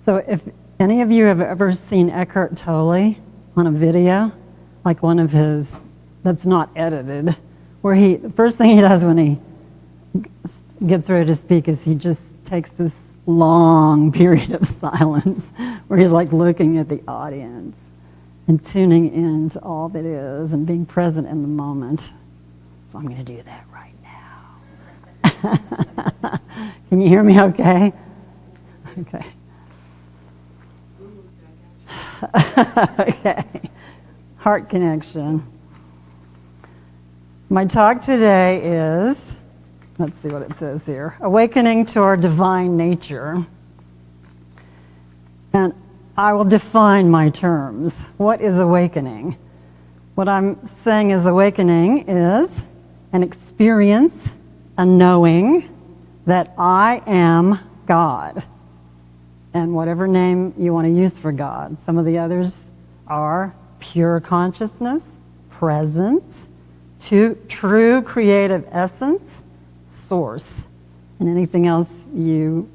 So if any of you have ever seen Eckhart Tolle on a video, like one of his that's not edited, where the first thing he does when he gets ready to speak is he just takes this long period of silence where he's like looking at the audience and tuning in to all that is and being present in the moment. So I'm going to do that right now. Can you hear me okay? Okay. Okay. Heart connection. My talk today is, let's see what it says here, awakening to our divine nature. And I will define my terms. What is awakening? What I'm saying is awakening is an experience, a knowing that I am God. And whatever name you want to use for God. Some of the others are pure consciousness, presence, true creative essence, source, and anything else you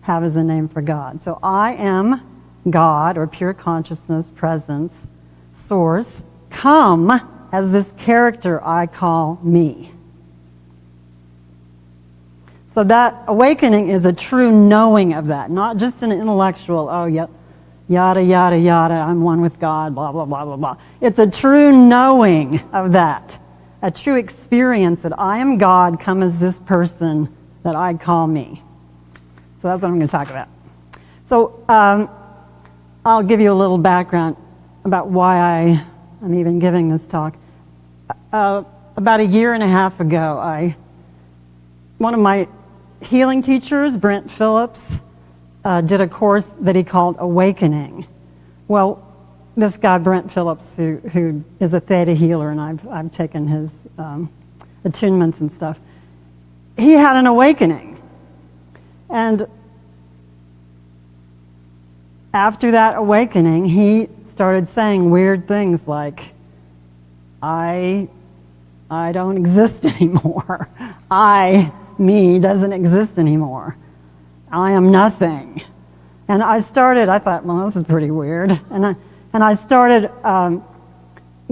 have as a name for God. So I am God, or pure consciousness, presence, source, come as this character I call me. So that awakening is a true knowing of that, not just an intellectual, oh, yeah, yada, yada, yada, I'm one with God, blah, blah, blah, blah, blah. It's a true knowing of that, a true experience that I am God, come as this person that I call me. So that's what I'm going to talk about. So I'll give you a little background about why I'm even giving this talk. About a year and a half ago, one of my healing teachers, Brent Phillips, did a course that he called Awakening. Well, this guy, Brent Phillips, who is a theta healer, and I've taken his attunements and stuff, he had an awakening. And after that awakening, he started saying weird things like, I don't exist anymore. Me doesn't exist anymore. I am nothing. And I thought, well, this is pretty weird. And I started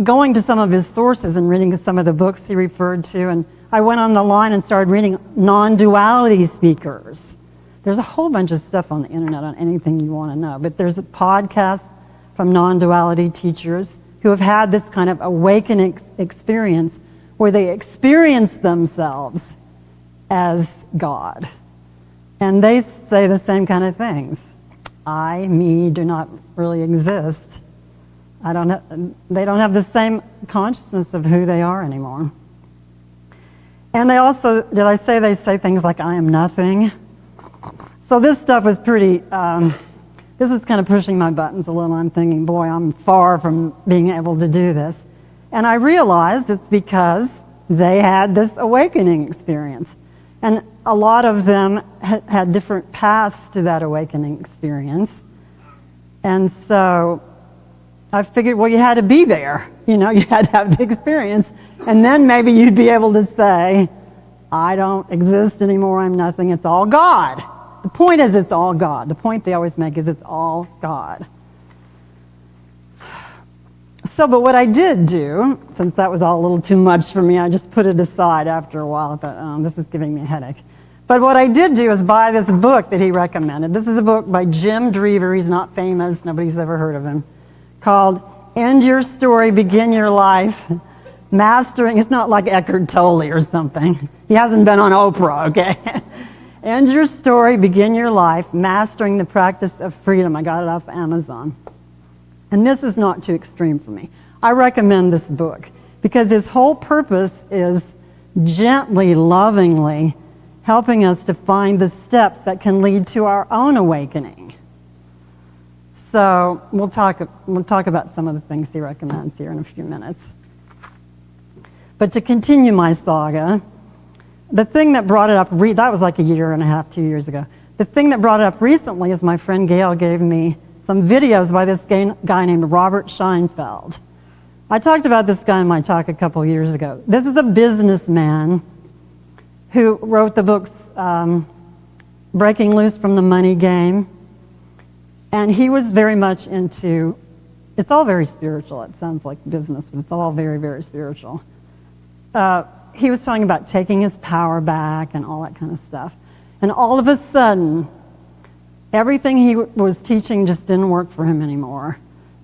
going to some of his sources and reading some of the books he referred to. And I went on the line and started reading non-duality speakers. There's a whole bunch of stuff on the internet on anything you want to know. But there's a podcast from non-duality teachers who have had this kind of awakening experience where they experience themselves as God. And they say the same kind of things. Me, do not really exist. They don't have the same consciousness of who they are anymore. And they also, did I say they say things like, I am nothing? So this stuff was pretty, this is kind of pushing my buttons a little. I'm thinking, boy, I'm far from being able to do this. And I realized it's because they had this awakening experience. And a lot of them had different paths to that awakening experience. And so I figured, well, you had to be there. You had to have the experience. And then maybe you'd be able to say, I don't exist anymore, I'm nothing, it's all God. The point is it's all God. The point they always make is it's all God. So, but what I did do, since that was all a little too much for me, I just put it aside after a while. I thought, oh, this is giving me a headache. But what I did do is buy this book that he recommended. This is a book by Jim Drever. He's not famous. Nobody's ever heard of him. Called End Your Story, Begin Your Life. Mastering, it's not like Eckhart Tolle or something. He hasn't been on Oprah, okay? End Your Story, Begin Your Life. Mastering the Practice of Freedom. I got it off Amazon. And this is not too extreme for me. I recommend this book because his whole purpose is gently, lovingly helping us to find the steps that can lead to our own awakening. So we'll talk about some of the things he recommends here in a few minutes. But to continue my saga, the thing that brought it up, that was like a year and a half, 2 years ago. The thing that brought it up recently is my friend Gail gave me some videos by this guy named Robert Scheinfeld. I talked about this guy in my talk a couple years ago. This is a businessman who wrote the books Breaking Loose from the Money Game, And he was very much into, it's all very spiritual. It sounds like business, but it's all very, very spiritual. He was talking about taking his power back and all that kind of stuff. And all of a sudden, everything he was teaching just didn't work for him anymore.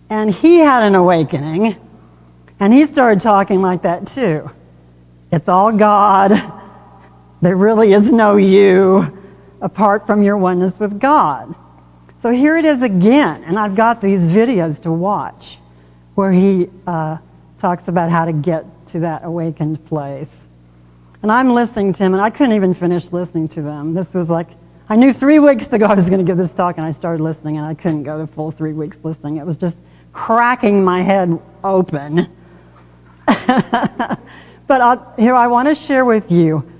And he had an awakening, and he started talking like that too. It's all God. There really is no you apart from your oneness with God. So here it is again, and I've got these videos to watch where he talks about how to get to that awakened place. And I'm listening to him, and I couldn't even finish listening to them. This was like, I knew 3 weeks ago I was going to give this talk, and I started listening, and I couldn't go the full 3 weeks listening. It was just cracking my head open. But here I want to share with you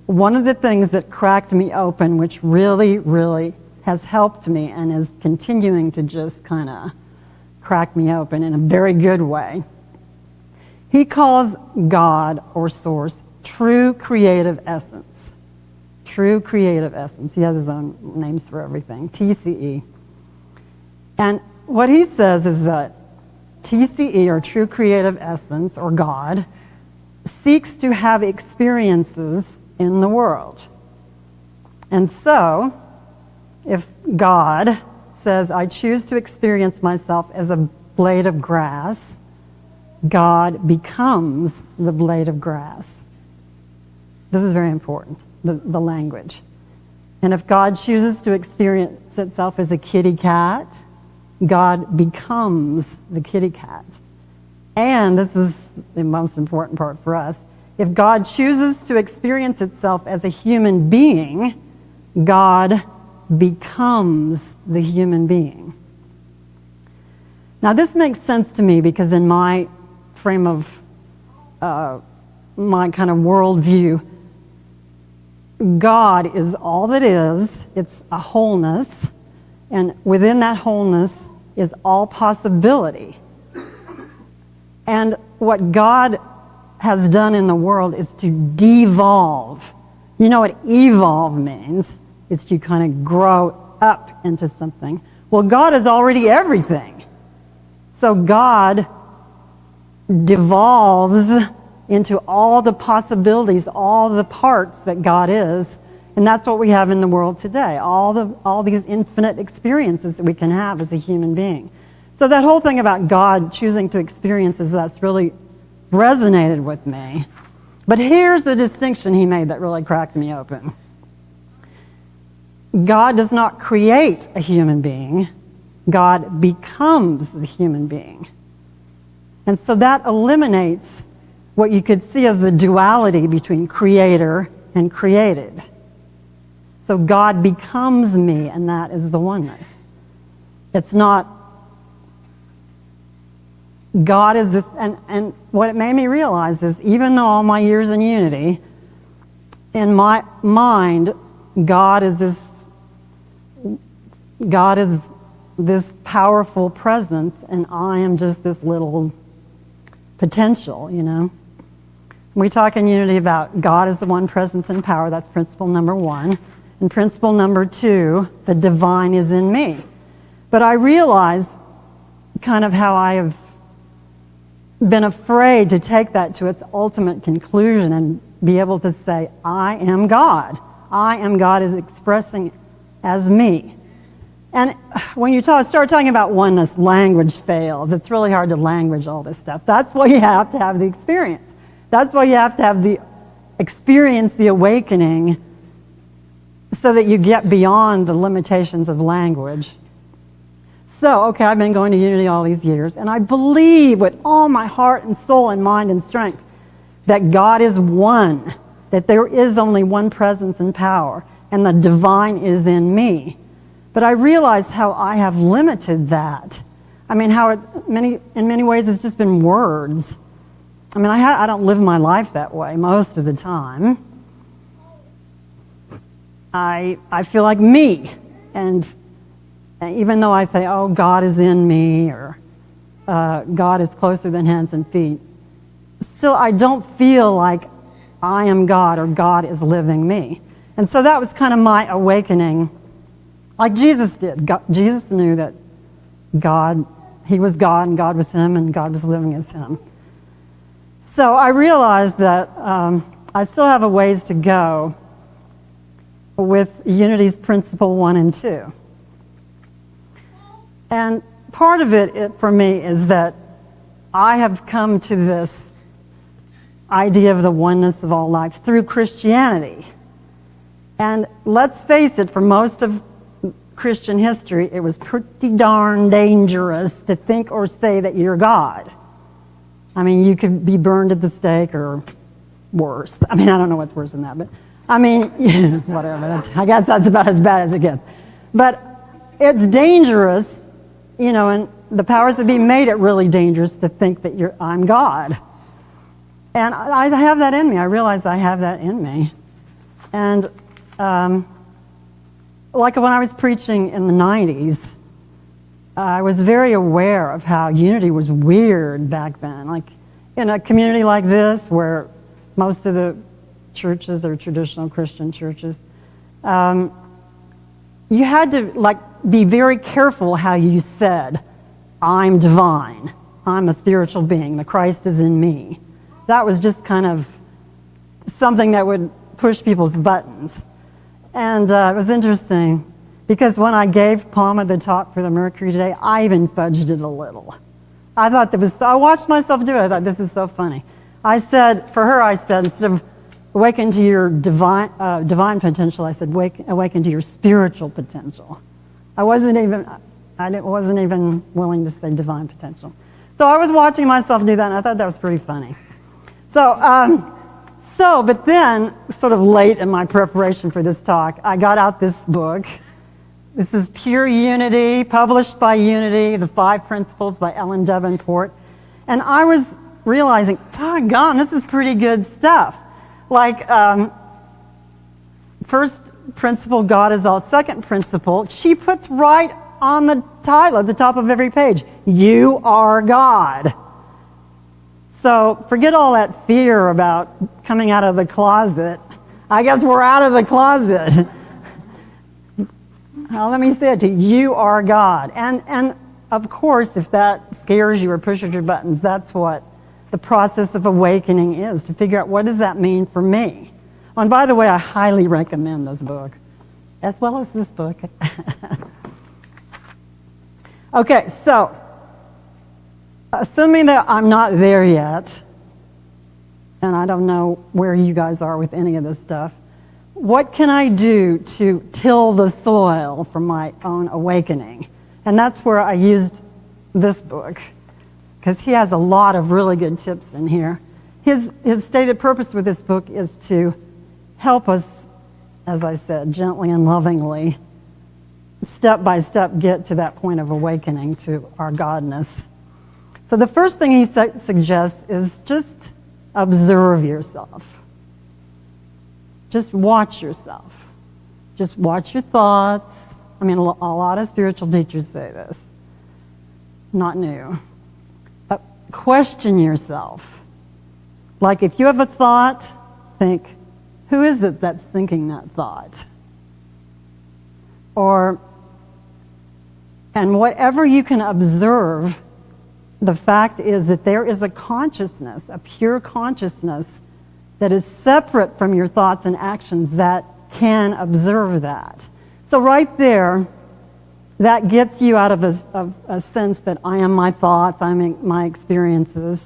one of the things that cracked me open, which really, really has helped me and is continuing to just kind of crack me open in a very good way. He calls God or Source true creative essence. True creative essence. He has his own names for everything. TCE. And what he says is that TCE, or true creative essence, or God, seeks to have experiences in the world. And so, if God says, I choose to experience myself as a blade of grass, God becomes the blade of grass. This is very important, the language. And if God chooses to experience itself as a kitty cat, God becomes the kitty cat. And this is the most important part for us. If God chooses to experience itself as a human being, God becomes the human being. Now this makes sense to me because in my frame of, my kind of worldview, God is all that is. It's a wholeness. And within that wholeness is all possibility. And what God has done in the world is to devolve. You know what evolve means? It's to kind of grow up into something. Well, God is already everything. So God devolves into all the possibilities, all the parts that God is. And that's what we have in the world today, all these infinite experiences that we can have as a human being. So that whole thing about God choosing to experience that's really resonated with me. But here's the distinction he made that really cracked me open. God does not create a human being. God becomes the human being. And so that eliminates what you could see as the duality between creator and created. So God becomes me, and that is the oneness. It's not God is this, and what it made me realize is even though all my years in unity, in my mind, God is this powerful presence, and I am just this little potential, you know. We talk in unity about God is the one presence and power. That's principle number 1. And principle number 2, the divine is in me. But I realize kind of how I have been afraid to take that to its ultimate conclusion and be able to say, I am God. I am God is expressing as me. And when you start talking about oneness, language fails. It's really hard to language all this stuff. That's why you have to have the experience. That's why you have to have the experience, the awakening, so that you get beyond the limitations of language. So, okay, I've been going to Unity all these years, and I believe with all my heart and soul and mind and strength that God is one, that there is only one presence and power, and the divine is in me. But I realize how I have limited that. I mean, how in many ways it's just been words. I mean, I don't live my life that way most of the time. I feel like me, and even though I say, oh, God is in me, or God is closer than hands and feet, still I don't feel like I am God or God is living me. And so that was kind of my awakening, like Jesus did. Jesus knew that God, he was God and God was him and God was living as him. So I realized that I still have a ways to go with Unity's principle 1 and 2. And part of it for me is that I have come to this idea of the oneness of all life through Christianity. And let's face it, for most of Christian history, it was pretty darn dangerous to think or say that you're God. I mean, you could be burned at the stake or worse. I mean, I don't know what's worse than that, but I mean, whatever. I guess that's about as bad as it gets. But it's dangerous, you know, and the powers that be made it really dangerous to think that I'm God. And I have that in me. I realize I have that in me. And like when I was preaching in the 90s, I was very aware of how unity was weird back then. Like in a community like this, where most of the churches are traditional Christian churches, you had to be very careful how you said, "I'm divine. I'm a spiritual being. The Christ is in me." That was just kind of something that would push people's buttons. And it was interesting because when I gave Palma the talk for the Mercury today, I even fudged it a little. I thought I watched myself do it. I thought, this is so funny. I said, instead of awaken to your divine potential, I said, awaken to your spiritual potential. I wasn't even willing to say divine potential. So I was watching myself do that, and I thought that was pretty funny. But then, sort of late in my preparation for this talk, I got out this book. This is Pure Unity, published by Unity, The 5 Principles by Ellen Davenport. And I was realizing, doggone, this is pretty good stuff. Like, first principle, God is all. Second principle, she puts right on the title at the top of every page, you are God. So forget all that fear about coming out of the closet. I guess we're out of the closet. Now, let me say it to you. You are God. And of course, if that scares you or pushes your buttons, that's what the process of awakening is, to figure out what does that mean for me. And by the way, I highly recommend this book, as well as this book. Okay, so assuming that I'm not there yet, and I don't know where you guys are with any of this stuff, what can I do to till the soil for my own awakening? And that's where I used this book, because he has a lot of really good tips in here. His stated purpose with this book is to help us, as I said, gently and lovingly, step by step, get to that point of awakening to our Godness. So the first thing he suggests is just observe yourself. Just watch yourself. Just watch your thoughts. I mean, a lot of spiritual teachers say this. Not new. Question yourself. Like if you have a thought, think, who is it that's thinking that thought? And whatever you can observe, the fact is that there is a consciousness, a pure consciousness, that is separate from your thoughts and actions that can observe that. So right there, that gets you out of a sense that I am my thoughts, I'm my experiences.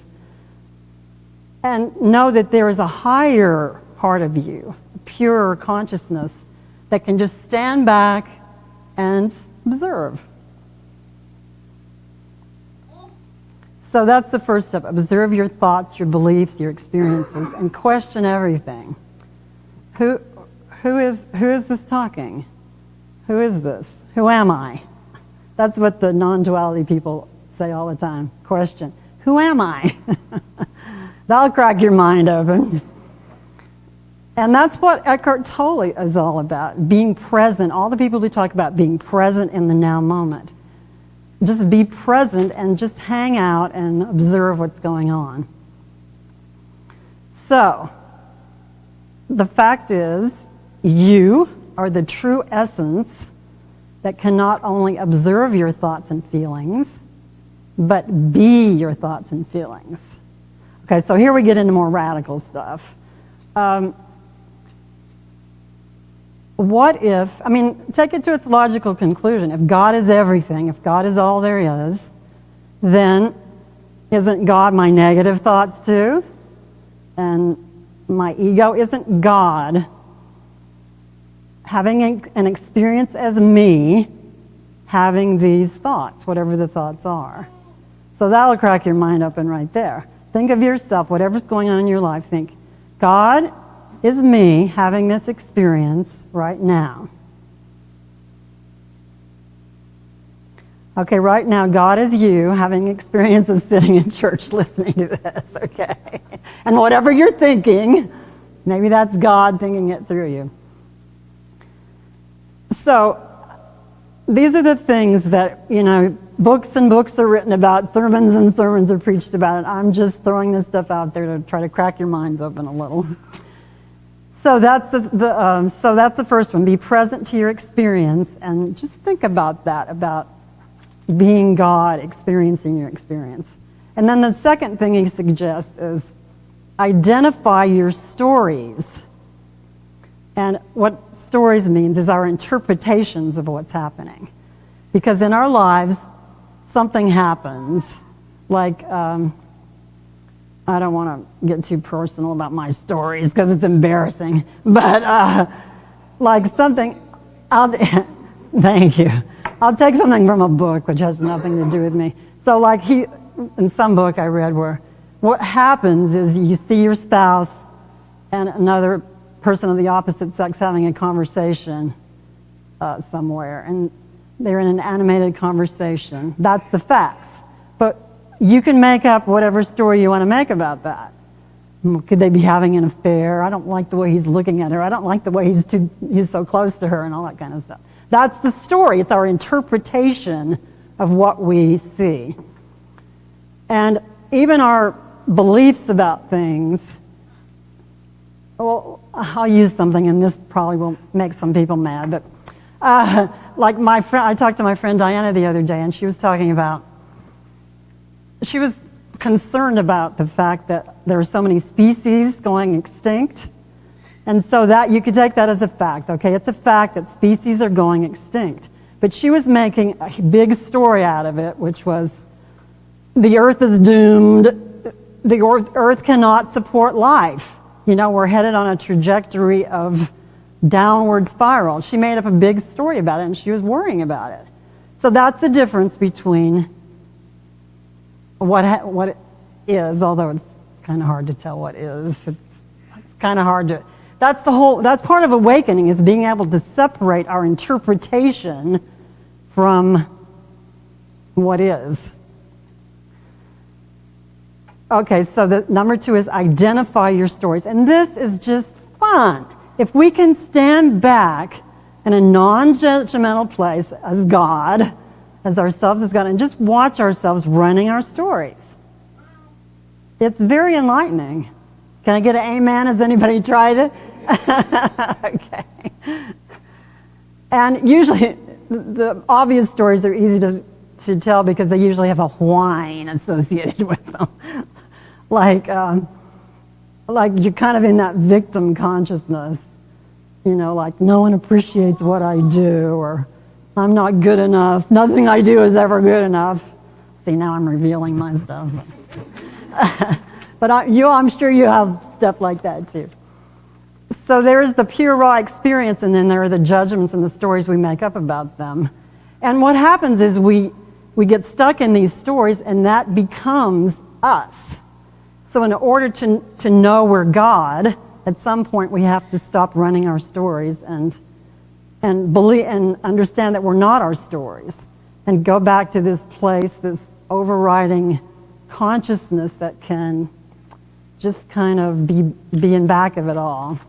And know that there is a higher part of you, a pure consciousness, that can just stand back and observe. So that's the first step. Observe your thoughts, your beliefs, your experiences, and question everything. Who is this talking? Who is this? Who am I? That's what the non-duality people say all the time. Question. Who am I? That'll crack your mind open. And that's what Eckhart Tolle is all about, being present. All the people who talk about being present in the now moment. Just be present and just hang out and observe what's going on. So, the fact is, you are the true essence that can not only observe your thoughts and feelings, but be your thoughts and feelings. Okay, so here we get into more radical stuff. What if, take it to its logical conclusion. If God is everything, if God is all there is, then isn't God my negative thoughts too? And my ego? Isn't God having an experience as me, having these thoughts, whatever the thoughts are? So that'll crack your mind open right there. Think of yourself, whatever's going on in your life, think, God is me having this experience right now. Okay, right now, God is you having experience of sitting in church listening to this, okay? And whatever you're thinking, maybe that's God thinking it through you. So, these are the things that, books and books are written about, sermons and sermons are preached about it. I'm just throwing this stuff out there to try to crack your minds open a little. So that's the first one. Be present to your experience and just think about that, about being God, experiencing your experience. And then the second thing he suggests is identify your stories. And what stories means is our interpretations of what's happening. Because in our lives, something happens, like, I don't want to get too personal about my stories because it's embarrassing, but like something, thank you. I'll take something from a book which has nothing to do with me. So like in some book I read where what happens is you see your spouse and another person of the opposite sex having a conversation somewhere, and they're in an animated conversation. That's the facts. But you can make up whatever story you want to make about that. Could they be having an affair? I don't like the way he's looking at her. I don't like the way he's so close to her and all that kind of stuff. That's the story. It's our interpretation of what we see. And even our beliefs about things, well, I'll use something, and this probably will make some people mad, but like my friend, I talked to my friend Diana the other day, and she was talking about, she was concerned about the fact that there are so many species going extinct. And so that you could take that as a fact, okay? It's a fact that species are going extinct. But she was making a big story out of it, which was the earth is doomed. The earth cannot support life. We're headed on a trajectory of downward spiral. She made up a big story about it, and she was worrying about it. So that's the difference between what it is, although it's kind of hard to tell what is. It's kind of hard to... That's part of awakening, is being able to separate our interpretation from what is. Okay, so the number 2 is identify your stories. And this is just fun. If we can stand back in a non-judgmental place as God, as ourselves as God, and just watch ourselves running our stories. It's very enlightening. Can I get an amen? Has anybody tried it? Okay. And usually, the obvious stories are easy to tell because they usually have a whine associated with them. Like you're kind of in that victim consciousness. Like no one appreciates what I do, or I'm not good enough. Nothing I do is ever good enough. See, now I'm revealing my stuff. But I'm sure you have stuff like that too. So there's the pure raw experience, and then there are the judgments and the stories we make up about them. And what happens is we get stuck in these stories, and that becomes us. So in order to know we're God, at some point we have to stop running our stories and believe and understand that we're not our stories, and go back to this place, this overriding consciousness that can just kind of be in back of it all,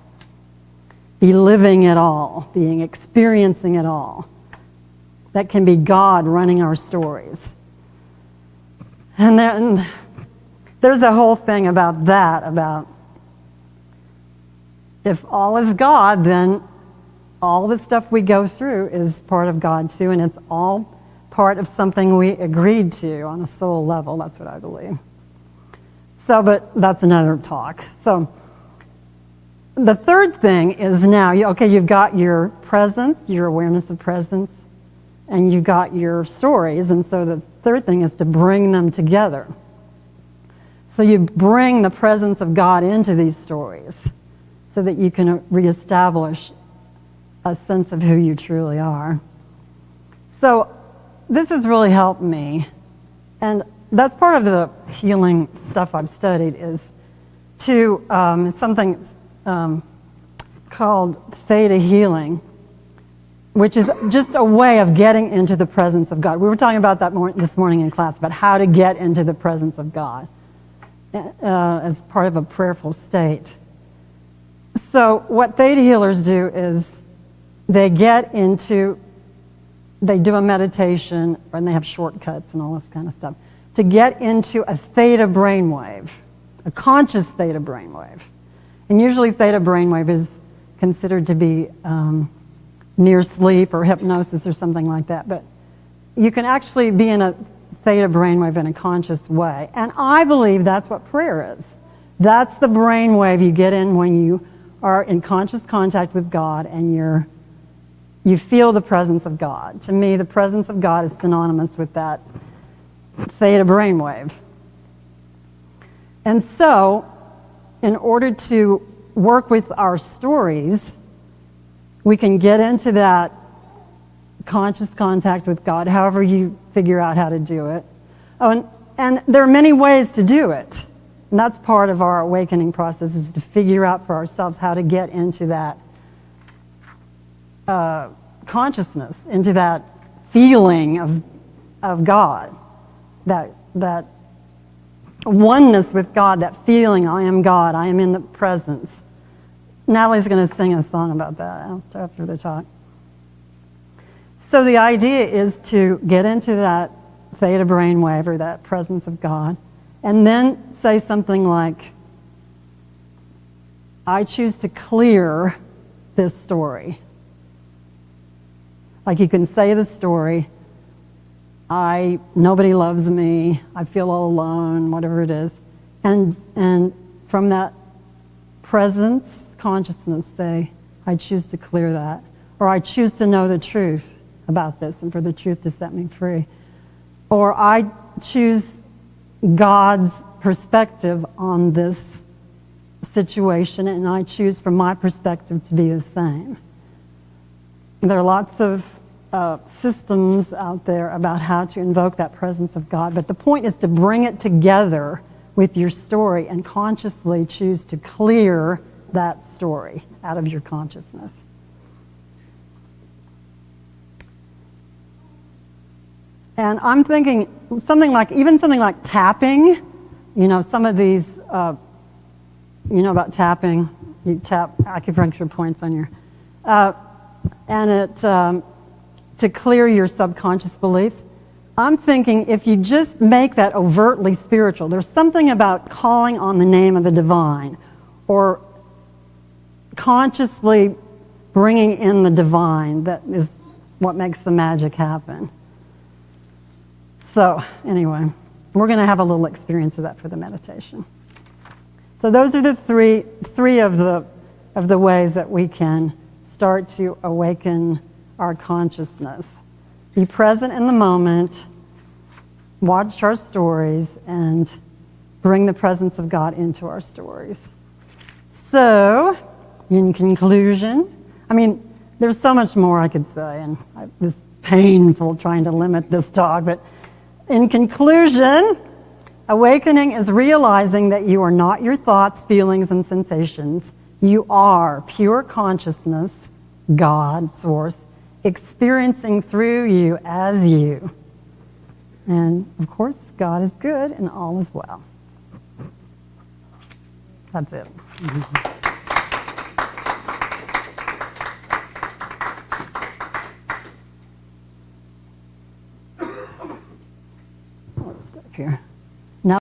be living it all, experiencing it all. That can be God running our stories. And then there's a whole thing about that, about if all is God, then all the stuff we go through is part of God too, and it's all part of something we agreed to on a soul level. That's what I believe. So, but that's another talk. So, the third thing is now, you've got your presence, your awareness of presence, and you've got your stories, and so the third thing is to bring them together. So you bring the presence of God into these stories so that you can reestablish a sense of who you truly are. So this has really helped me, and that's part of the healing stuff I've studied, is to something called theta healing, which is just a way of getting into the presence of God. We were talking about that this morning in class, about how to get into the presence of God as part of a prayerful state. So what theta healers do is they do a meditation, and they have shortcuts and all this kind of stuff, to get into a theta brainwave, a conscious theta brainwave. And usually theta brainwave is considered to be near sleep or hypnosis or something like that. But you can actually be in a theta brainwave in a conscious way. And I believe that's what prayer is. That's the brainwave you get in when you are in conscious contact with God and you feel the presence of God. To me, the presence of God is synonymous with that theta brainwave. And so, in order to work with our stories, we can get into that conscious contact with God, however you figure out how to do it. Oh, and there are many ways to do it. And that's part of our awakening process, is to figure out for ourselves how to get into that consciousness, into that feeling of God, that oneness with God, that feeling, I am God, I am in the presence. Natalie's going to sing a song about that after the talk. So the idea is to get into that theta brainwave, or that presence of God, and then say something like, I choose to clear this story. Like, you can say the story, nobody loves me, I feel all alone, whatever it is. And from that presence, consciousness, say, I choose to clear that. Or I choose to know the truth about this and for the truth to set me free. Or I choose God's perspective on this situation, and I choose from my perspective to be the same. There are lots of systems out there about how to invoke that presence of God, but the point is to bring it together with your story and consciously choose to clear that story out of your consciousness. And I'm thinking something like tapping. You know, some of these, you know about tapping. You tap acupuncture points on your, and it to clear your subconscious beliefs. I'm thinking if you just make that overtly spiritual, there's something about calling on the name of the divine, or consciously bringing in the divine, that is what makes the magic happen. So anyway, we're going to have a little experience of that for the meditation. So those are the three of the ways that we can start to awaken our consciousness. Be present in the moment, watch our stories, and bring the presence of God into our stories. So, in conclusion, I mean, there's so much more I could say, and it was painful trying to limit this talk, but in conclusion, awakening is realizing that you are not your thoughts, feelings, and sensations. You are pure consciousness, God, Source, experiencing through you as you. And, of course, God is good and all is well. That's it.